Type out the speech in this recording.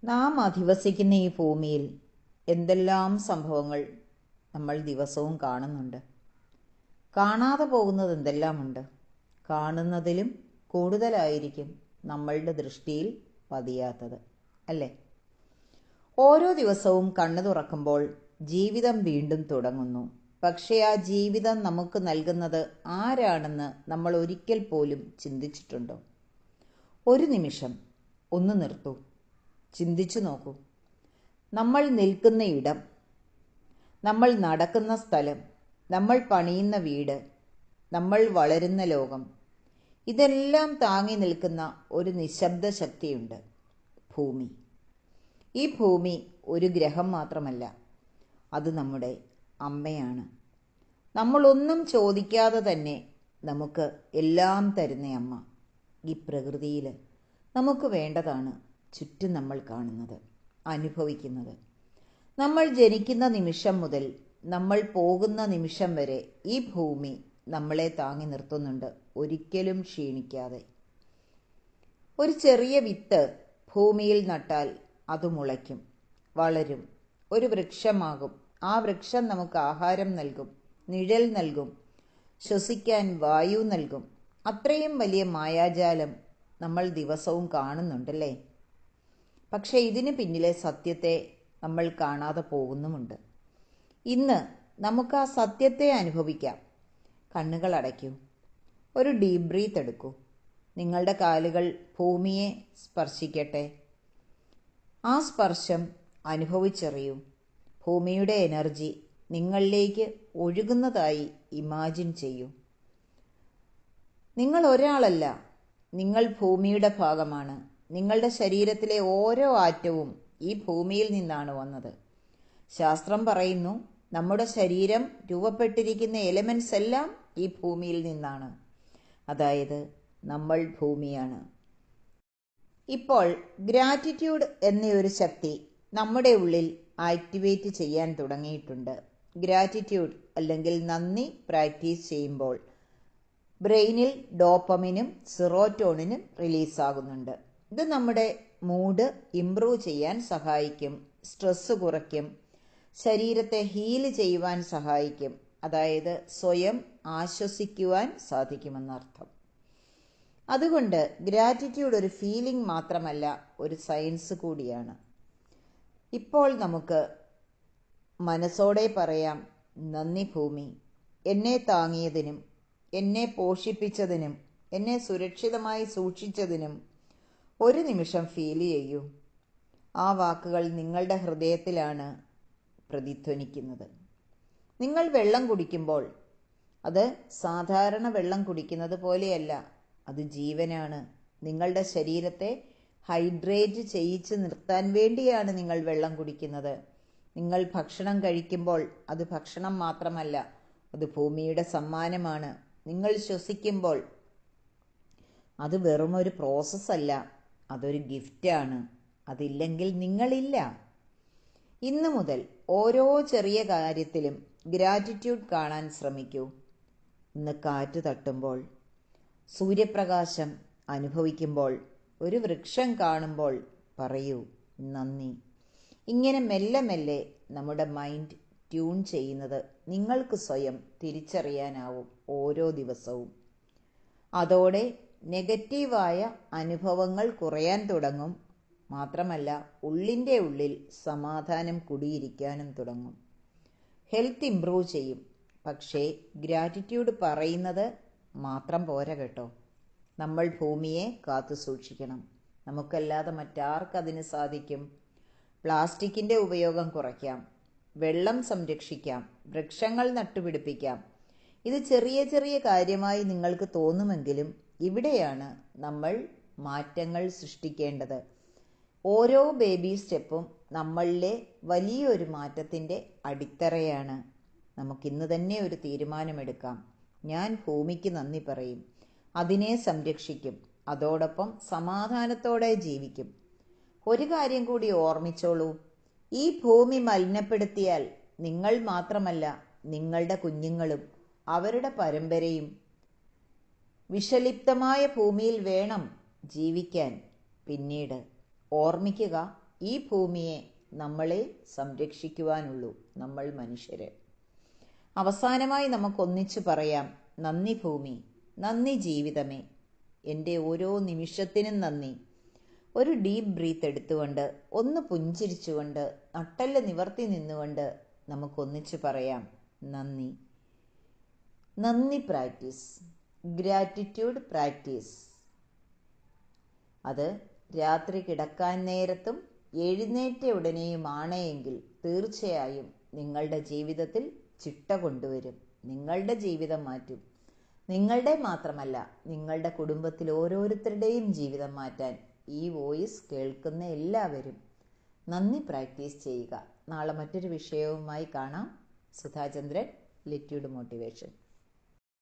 നാം അധിവസിക്കുന്ന ഈ ഭൂമിയിൽ എന്തെല്ലാം സംഭവങ്ങൾ നമ്മൾ ദിവസവും കാണുന്നുണ്ട്. കാണാതെ പോകുന്നത് എന്തെല്ലാമുണ്ട്. കാണുന്നതിലും കൂടുതലായിരിക്കും നമ്മളുടെ ദൃഷ്ടിയിൽ പതിയാത്തത്, അല്ലേ? ഓരോ ദിവസവും കണ്ണു തുറക്കുമ്പോൾ ജീവിതം വീണ്ടും തുടങ്ങുന്നു. പക്ഷേ ആ ജീവിതം നമുക്ക് നൽകുന്നത് ആരാണെന്ന് നമ്മൾ ഒരിക്കൽ പോലും ചിന്തിച്ചിട്ടുണ്ടോ? ഒരു നിമിഷം ഒന്ന് നിർത്തൂ, ചിന്തിച്ചു നോക്കൂ. നമ്മൾ നിൽക്കുന്ന ഇടം, നമ്മൾ നടക്കുന്ന സ്ഥലം, നമ്മൾ പണിയുന്ന വീട്, നമ്മൾ വളരുന്ന ലോകം, ഇതെല്ലാം താങ്ങി നിൽക്കുന്ന ഒരു നിശബ്ദ ശക്തിയുണ്ട്, ഭൂമി. ഈ ഭൂമി ഒരു ഗ്രഹം മാത്രമല്ല, അത് നമ്മുടെ അമ്മയാണ്. നമ്മളൊന്നും ചോദിക്കാതെ തന്നെ നമുക്ക് എല്ലാം തരുന്ന അമ്മ. ഈ പ്രകൃതിയിൽ നമുക്ക് വേണ്ടതാണ് ചുറ്റും നമ്മൾ കാണുന്നത്, അനുഭവിക്കുന്നത്. നമ്മൾ ജനിക്കുന്ന നിമിഷം മുതൽ നമ്മൾ പോകുന്ന നിമിഷം വരെ ഈ ഭൂമി നമ്മളെ താങ്ങി നിർത്തുന്നുണ്ട്, ഒരിക്കലും ക്ഷീണിക്കാതെ. ഒരു ചെറിയ വിത്ത് ഭൂമിയിൽ നട്ടാൽ അത് മുളയ്ക്കും, വളരും, ഒരു വൃക്ഷമാകും. ആ വൃക്ഷം നമുക്ക് ആഹാരം നൽകും, നിഴൽ നൽകും, ശ്വസിക്കാൻ വായു നൽകും. അത്രയും വലിയ മായാജാലം നമ്മൾ ദിവസവും കാണുന്നുണ്ടല്ലേ? പക്ഷേ ഇതിന് പിന്നിലെ സത്യത്തെ നമ്മൾ കാണാതെ പോകുന്നുമുണ്ട്. ഇന്ന് നമുക്ക് ആ സത്യത്തെ അനുഭവിക്കാം. കണ്ണുകൾ അടയ്ക്കൂ, ഒരു ഡീപ് ബ്രീത്ത് എടുക്കൂ. നിങ്ങളുടെ കാലുകൾ ഭൂമിയെ സ്പർശിക്കട്ടെ. ആ സ്പർശം അനുഭവിച്ചറിയൂ. ഭൂമിയുടെ എനർജി നിങ്ങളിലേക്ക് ഒഴുകുന്നതായി ഇമാജിൻ ചെയ്യൂ. നിങ്ങൾ ഒരാളല്ല, നിങ്ങൾ ഭൂമിയുടെ ഭാഗമാണ്. നിങ്ങളുടെ ശരീരത്തിലെ ഓരോ ആറ്റവും ഈ ഭൂമിയിൽ നിന്നാണ് വന്നത്. ശാസ്ത്രം പറയുന്നു, നമ്മുടെ ശരീരം രൂപപ്പെട്ടിരിക്കുന്ന എലമെന്റ്സ് എല്ലാം ഈ ഭൂമിയിൽ നിന്നാണ്. അതായത് നമ്മൾ ഭൂമിയാണ്. ഇപ്പോൾ ഗ്രാറ്റിറ്റ്യൂഡ് എന്നൊരു ശക്തി നമ്മുടെ ഉള്ളിൽ ആക്ടിവേറ്റ് ചെയ്യാൻ തുടങ്ങിയിട്ടുണ്ട്. ഗ്രാറ്റിറ്റ്യൂഡ് അല്ലെങ്കിൽ നന്ദി പ്രാക്ടീസ് ചെയ്യുമ്പോൾ ബ്രെയിനിൽ ഡോപ്പമിനും സെറോട്ടോണിനും റിലീസാകുന്നുണ്ട്. ഇത് നമ്മുടെ മൂഡ് ഇംപ്രൂവ് ചെയ്യാൻ സഹായിക്കും, സ്ട്രെസ് കുറയ്ക്കും, ശരീരത്തെ ഹീൽ ചെയ്യുവാൻ സഹായിക്കും. അതായത് സ്വയം ആശ്വസിക്കുവാൻ സാധിക്കുമെന്നർത്ഥം. അതുകൊണ്ട് ഗ്രാറ്റിറ്റ്യൂഡ് ഒരു ഫീലിംഗ് മാത്രമല്ല, ഒരു സയൻസ് കൂടിയാണ്. ഇപ്പോൾ നമുക്ക് മനസ്സോടെ പറയാം, നന്ദി ഭൂമി, എന്നെ താങ്ങിയതിനും എന്നെ പോഷിപ്പിച്ചതിനും എന്നെ സുരക്ഷിതമായി സൂക്ഷിച്ചതിനും. ഒരു നിമിഷം ഫീൽ ചെയ്യൂ. ആ വാക്കുകൾ നിങ്ങളുടെ ഹൃദയത്തിലാണ് പ്രതിധ്വനിക്കുന്നത്. നിങ്ങൾ വെള്ളം കുടിക്കുമ്പോൾ അത് സാധാരണ വെള്ളം കുടിക്കുന്നത് പോലെയല്ല, അത് ജീവനാണ്. നിങ്ങളുടെ ശരീരത്തെ ഹൈഡ്രേറ്റ് ചെയ്യിച്ച് നിർത്താൻ വേണ്ടിയാണ് നിങ്ങൾ വെള്ളം കുടിക്കുന്നത്. നിങ്ങൾ ഭക്ഷണം കഴിക്കുമ്പോൾ അത് ഭക്ഷണം മാത്രമല്ല, അത് ഭൂമിയുടെ സമ്മാനമാണ്. നിങ്ങൾ ശ്വസിക്കുമ്പോൾ അത് വെറുമൊരു പ്രോസസ്സല്ല, അതൊരു ഗിഫ്റ്റാണ്. അതില്ലെങ്കിൽ നിങ്ങളില്ല. ഇന്നു മുതൽ ഓരോ ചെറിയ കാര്യത്തിലും ഗ്രാറ്റിറ്റ്യൂഡ് കാണാൻ ശ്രമിക്കൂ. ഇന്ന് കാറ്റ് തട്ടുമ്പോൾ, സൂര്യപ്രകാശം അനുഭവിക്കുമ്പോൾ, ഒരു വൃക്ഷം കാണുമ്പോൾ പറയൂ നന്ദി. ഇങ്ങനെ മെല്ലെ മെല്ലെ നമ്മുടെ മൈൻഡ് ട്യൂൺ ചെയ്യുന്നത് നിങ്ങൾക്ക് സ്വയം തിരിച്ചറിയാനാവും ഓരോ ദിവസവും. അതോടെ നെഗറ്റീവായ അനുഭവങ്ങൾ കുറയാൻ തുടങ്ങും. മാത്രമല്ല, ഉള്ളിൻ്റെ ഉള്ളിൽ സമാധാനം കുടിയിരിക്കാനും തുടങ്ങും. ഹെൽത്ത് ഇംപ്രൂവ് ചെയ്യും. പക്ഷേ ഗ്രാറ്റിറ്റ്യൂഡ് പറയുന്നത് മാത്രം പോരാ കേട്ടോ. നമ്മൾ ഭൂമിയെ കാത്തു സൂക്ഷിക്കണം. നമുക്കല്ലാതെ മറ്റാർക്കതിന് സാധിക്കും? പ്ലാസ്റ്റിക്കിൻ്റെ ഉപയോഗം കുറയ്ക്കാം, വെള്ളം സംരക്ഷിക്കാം, വൃക്ഷങ്ങൾ നട്ടുപിടിപ്പിക്കാം. ഇത് ചെറിയ ചെറിയ കാര്യമായി നിങ്ങൾക്ക് തോന്നുമെങ്കിലും ഇവിടെയാണ് നമ്മൾ മാറ്റങ്ങൾ സൃഷ്ടിക്കേണ്ടത്. ഓരോ ബേബി സ്റ്റെപ്പും നമ്മളിലെ വലിയൊരു മാറ്റത്തിൻ്റെ അടിത്തറയാണ്. നമുക്കിന്ന് തന്നെ ഒരു തീരുമാനമെടുക്കാം. ഞാൻ ഭൂമിക്ക് നന്ദി പറയും, അതിനെ സംരക്ഷിക്കും, അതോടൊപ്പം സമാധാനത്തോടെ ജീവിക്കും. ഒരു കാര്യം കൂടി ഓർമ്മിച്ചോളൂ, ഈ ഭൂമി മലിനപ്പെടുത്തിയാൽ നിങ്ങൾ മാത്രമല്ല, നിങ്ങളുടെ കുഞ്ഞുങ്ങളും അവരുടെ പരമ്പരയും വിഷലിപ്തമായ ഭൂമിയിൽ വേണം ജീവിക്കാൻ. പിന്നീട് ഓർമ്മിക്കുക, ഈ ഭൂമിയെ നമ്മളെ സംരക്ഷിക്കുവാനുള്ളൂ, നമ്മൾ മനുഷ്യര്. അവസാനമായി നമുക്കൊന്നിച്ചു പറയാം, നന്ദി ഭൂമി, നന്ദി ജീവിതമേ, എൻ്റെ ഓരോ നിമിഷത്തിനും നന്ദി. ഒരു ഡീപ്പ് ബ്രീത്ത് എടുത്തുകൊണ്ട്, ഒന്ന് പുഞ്ചിരിച്ചുകൊണ്ട്, നട്ടെല്ല് നിവർത്തി നിന്നുകൊണ്ട് നമുക്കൊന്നിച്ചു പറയാം, നന്ദി. നന്ദി പ്രാക്ടീസ്, ഗ്രാറ്റിറ്റ്യൂഡ് പ്രാക്ടീസ്. അത് രാത്രി കിടക്കാൻ നേരത്തും എഴുന്നേറ്റ ഉടനെയുമാണ് എങ്കിൽ തീർച്ചയായും നിങ്ങളുടെ ജീവിതത്തിൽ ചിട്ട കൊണ്ടുവരും, നിങ്ങളുടെ ജീവിതം മാറ്റും. നിങ്ങളുടെ മാത്രമല്ല, നിങ്ങളുടെ കുടുംബത്തിൽ ഓരോരുത്തരുടെയും ജീവിതം മാറ്റാൻ ഈ വോയിസ് കേൾക്കുന്ന എല്ലാവരും നന്ദി പ്രാക്ടീസ് ചെയ്യുക. നാളെ മറ്റൊരു വിഷയവുമായി കാണാം. സുധാചന്ദ്രൻ, ലിറ്റ്യൂഡ് മോട്ടിവേഷൻ.